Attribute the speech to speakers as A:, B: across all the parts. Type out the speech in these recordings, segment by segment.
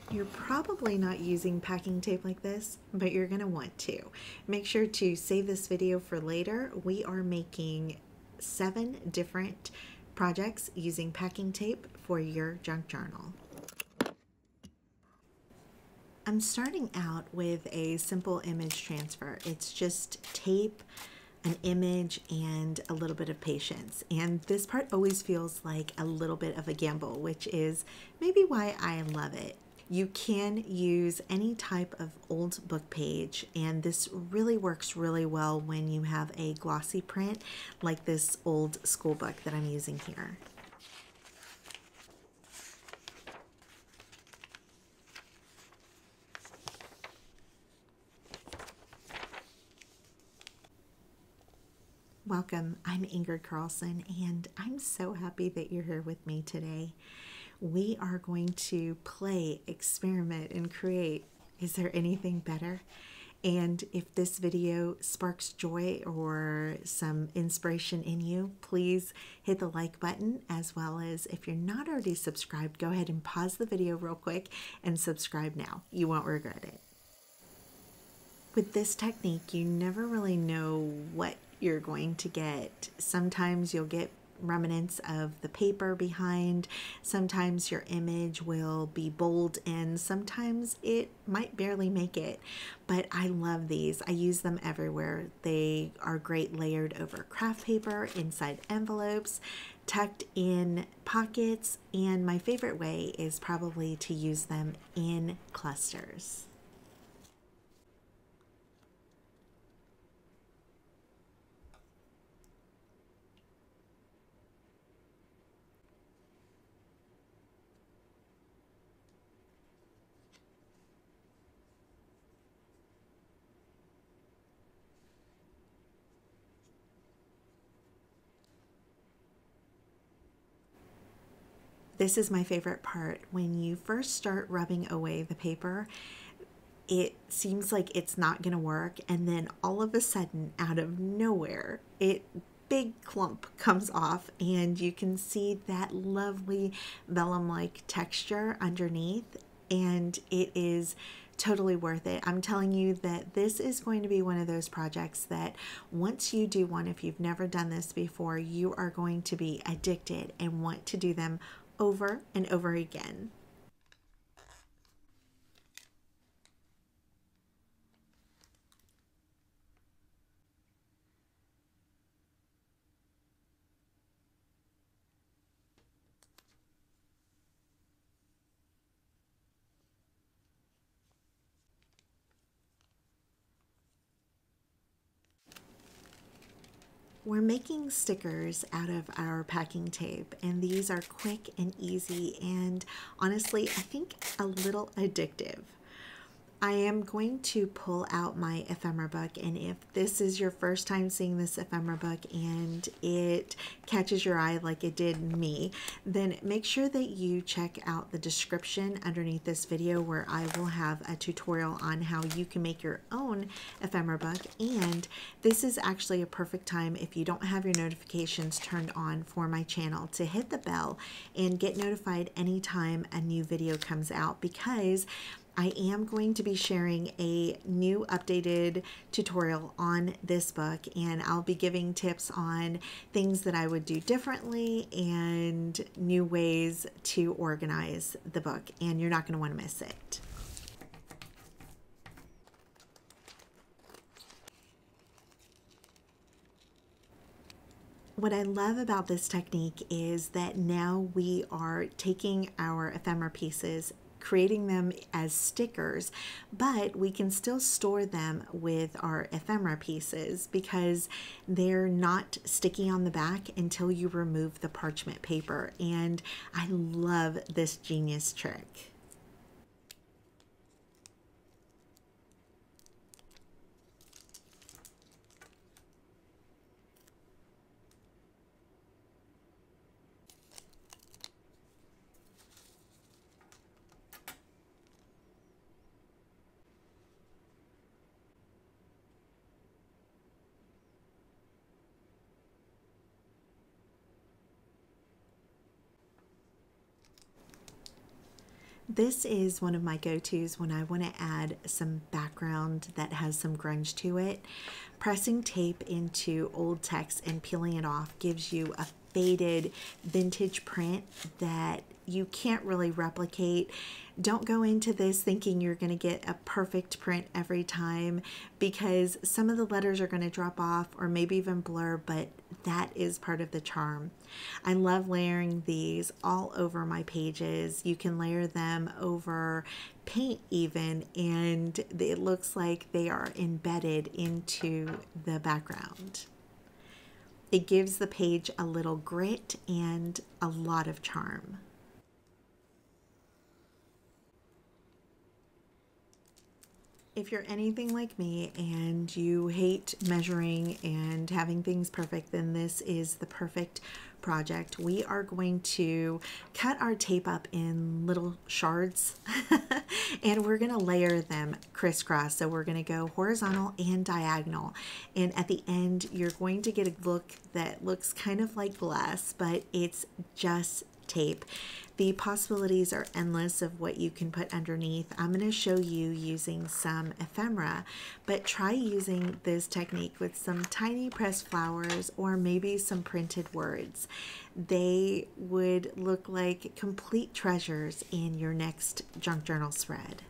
A: You're probably not using packing tape like this, but you're going to want to. Make sure to save this video for later. We are making 7 different projects using packing tape for your junk journal. I'm starting out with a simple image transfer. It's just tape, an image, and a little bit of patience. And this part always feels like a little bit of a gamble, which is maybe why I love it. You can use any type of old book page, and this really works really well when you have a glossy print like this old school book that I'm using here. Welcome, I'm Ingrid Carlson, and I'm so happy that you're here with me today. We are going to play, experiment, and create. Is there anything better? And if this video sparks joy or some inspiration in you, please hit the like button, as well as if you're not already subscribed, go ahead and pause the video real quick and subscribe now. You won't regret it. With this technique, you never really know what you're going to get. Sometimes you'll get remnants of the paper behind. Sometimes your image will be bold and sometimes it might barely make it. But I love these. I use them everywhere. They are great layered over craft paper, inside envelopes, tucked in pockets, and my favorite way is probably to use them in clusters. This is my favorite part. When you first start rubbing away the paper, it seems like it's not going to work, and then all of a sudden, out of nowhere, big clump comes off, and you can see that lovely vellum-like texture underneath, and it is totally worth it. I'm telling you that this is going to be one of those projects that once you do one, if you've never done this before, you are going to be addicted and want to do them over and over again. We're making stickers out of our packing tape, and these are quick and easy and honestly, I think a little addictive. I am going to pull out my ephemera book, and if this is your first time seeing this ephemera book and it catches your eye like it did me, then make sure that you check out the description underneath this video, where I will have a tutorial on how you can make your own ephemera book. And this is actually a perfect time, if you don't have your notifications turned on for my channel, to hit the bell and get notified anytime a new video comes out, because I am going to be sharing a new updated tutorial on this book, and I'll be giving tips on things that I would do differently and new ways to organize the book, and you're not going to want to miss it. What I love about this technique is that now we are taking our ephemera pieces, creating them as stickers, but we can still store them with our ephemera pieces because they're not sticky on the back until you remove the parchment paper. And I love this genius trick. This is one of my go-tos when I want to add some background that has some grunge to it. Pressing tape into old text and peeling it off gives you a faded vintage print that you can't really replicate. Don't go into this thinking you're going to get a perfect print every time, because some of the letters are going to drop off or maybe even blur, but that is part of the charm. I love layering these all over my pages. You can layer them over paint even, and it looks like they are embedded into the background. It gives the page a little grit and a lot of charm. If you're anything like me and you hate measuring and having things perfect, then this is the perfect project. We are going to cut our tape up in little shards and we're going to layer them crisscross. So we're going to go horizontal and diagonal. And at the end, you're going to get a look that looks kind of like glass, but it's just tape. The possibilities are endless of what you can put underneath. I'm going to show you using some ephemera, but try using this technique with some tiny pressed flowers or maybe some printed words. They would look like complete treasures in your next junk journal spread.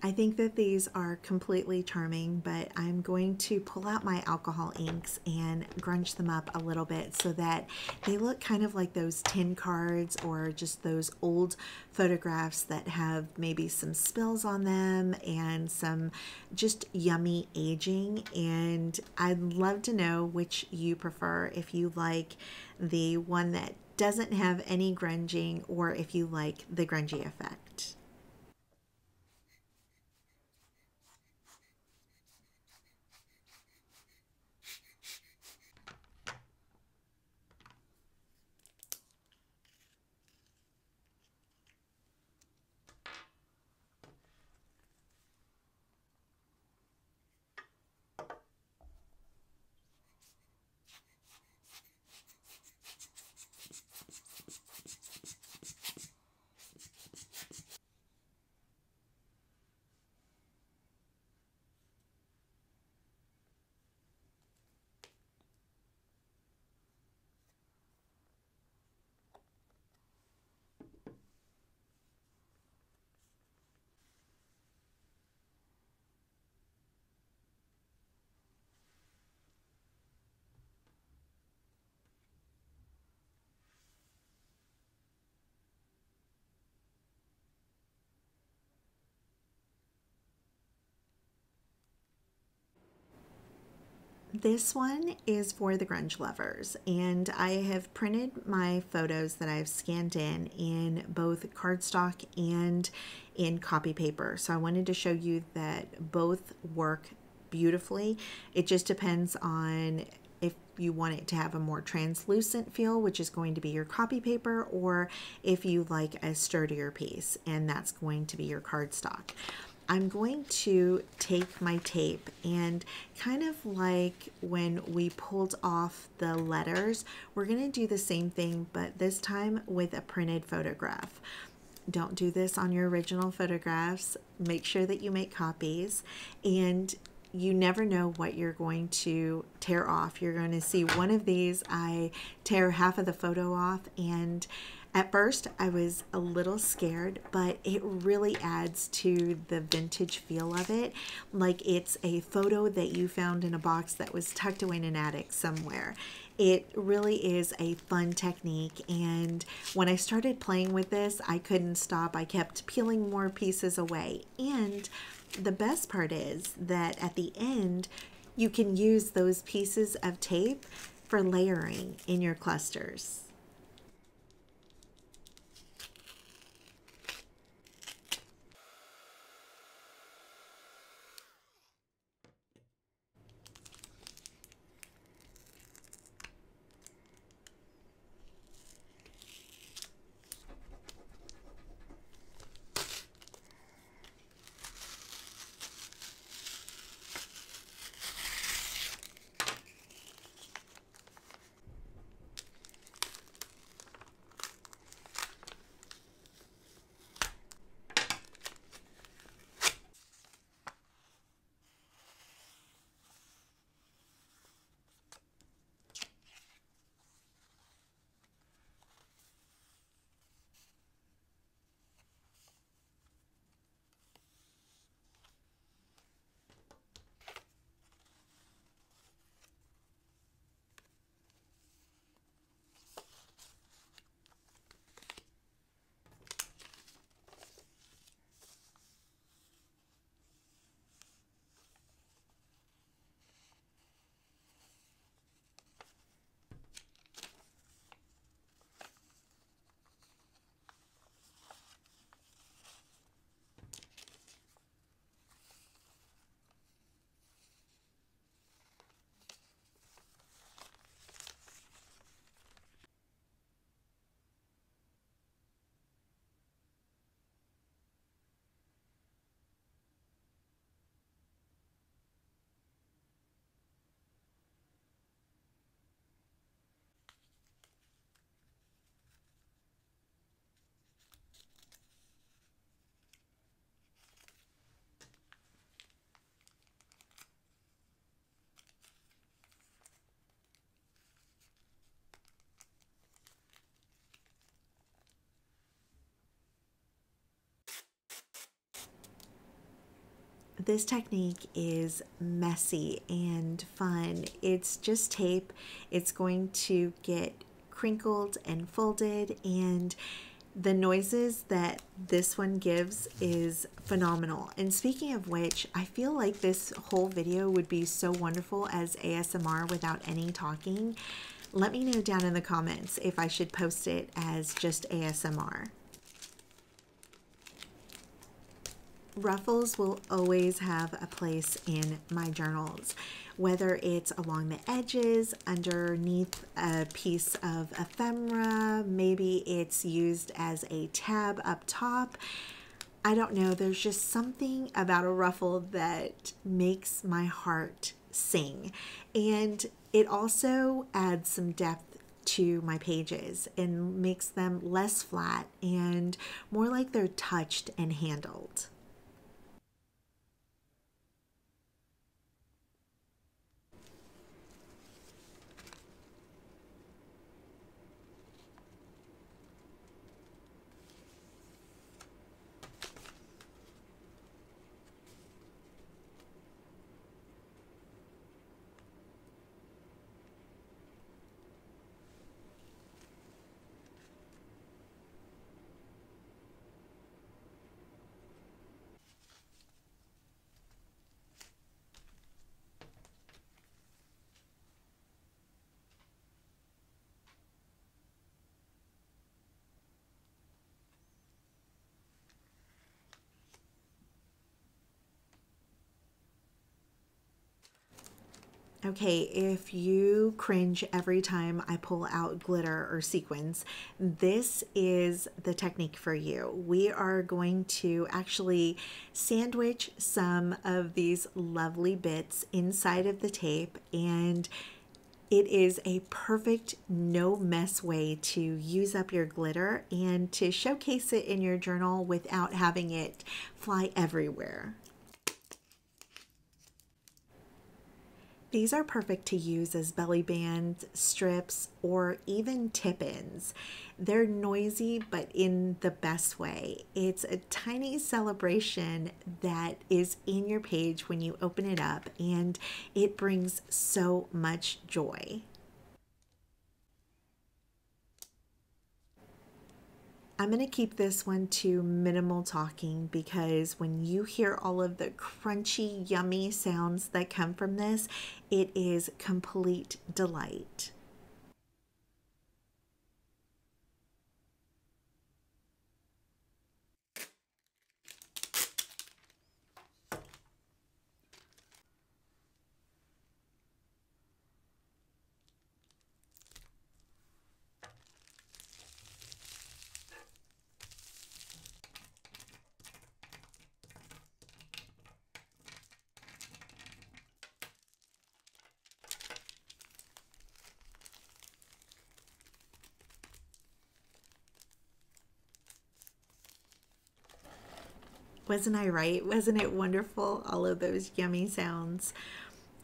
A: I think that these are completely charming, but I'm going to pull out my alcohol inks and grunge them up a little bit so that they look kind of like those tin cards or just those old photographs that have maybe some spills on them and some just yummy aging. And I'd love to know which you prefer, if you like the one that doesn't have any grunging or if you like the grungy effect. This one is for the grunge lovers, and I have printed my photos that I've scanned in both cardstock and in copy paper. So I wanted to show you that both work beautifully. It just depends on if you want it to have a more translucent feel, which is going to be your copy paper, or if you like a sturdier piece, and that's going to be your cardstock. I'm going to take my tape and kind of like when we pulled off the letters, we're going to do the same thing, but this time with a printed photograph. Don't do this on your original photographs. Make sure that you make copies, and you never know what you're going to tear off. You're going to see one of these, I tear half of the photo off, and At first, I was a little scared, but it really adds to the vintage feel of it. Like it's a photo that you found in a box that was tucked away in an attic somewhere. It really is a fun technique, and when I started playing with this, I couldn't stop. I kept peeling more pieces away, and the best part is that at the end, you can use those pieces of tape for layering in your clusters. This technique is messy and fun. It's just tape. It's going to get crinkled and folded, and the noises that this one gives is phenomenal. And speaking of which, I feel like this whole video would be so wonderful as ASMR without any talking. Let me know down in the comments if I should post it as just ASMR. Ruffles will always have a place in my journals, whether it's along the edges, underneath a piece of ephemera, maybe it's used as a tab up top. I don't know, there's just something about a ruffle that makes my heart sing. And it also adds some depth to my pages and makes them less flat and more like they're touched and handled. Okay, if you cringe every time I pull out glitter or sequins, this is the technique for you. We are going to actually sandwich some of these lovely bits inside of the tape, and it is a perfect no mess way to use up your glitter and to showcase it in your journal without having it fly everywhere. These are perfect to use as belly bands, strips, or even tip-ins. They're noisy, but in the best way. It's a tiny celebration that is in your page when you open it up, and it brings so much joy. I'm going to keep this one to minimal talking because when you hear all of the crunchy, yummy sounds that come from this, it is complete delight. Wasn't I right? Wasn't it wonderful? All of those yummy sounds.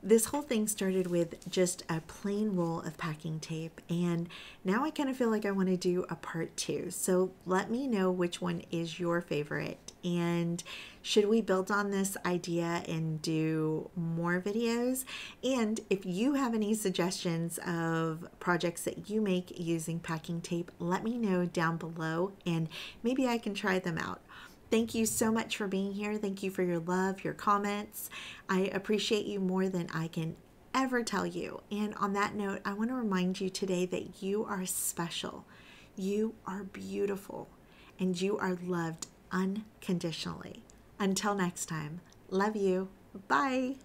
A: This whole thing started with just a plain roll of packing tape, and now I kind of feel like I want to do a part two. So let me know which one is your favorite, and should we build on this idea and do more videos? And if you have any suggestions of projects that you make using packing tape, let me know down below and maybe I can try them out. Thank you so much for being here. Thank you for your love, your comments. I appreciate you more than I can ever tell you. And on that note, I want to remind you today that you are special. You are beautiful, and you are loved unconditionally. Until next time, love you. Bye.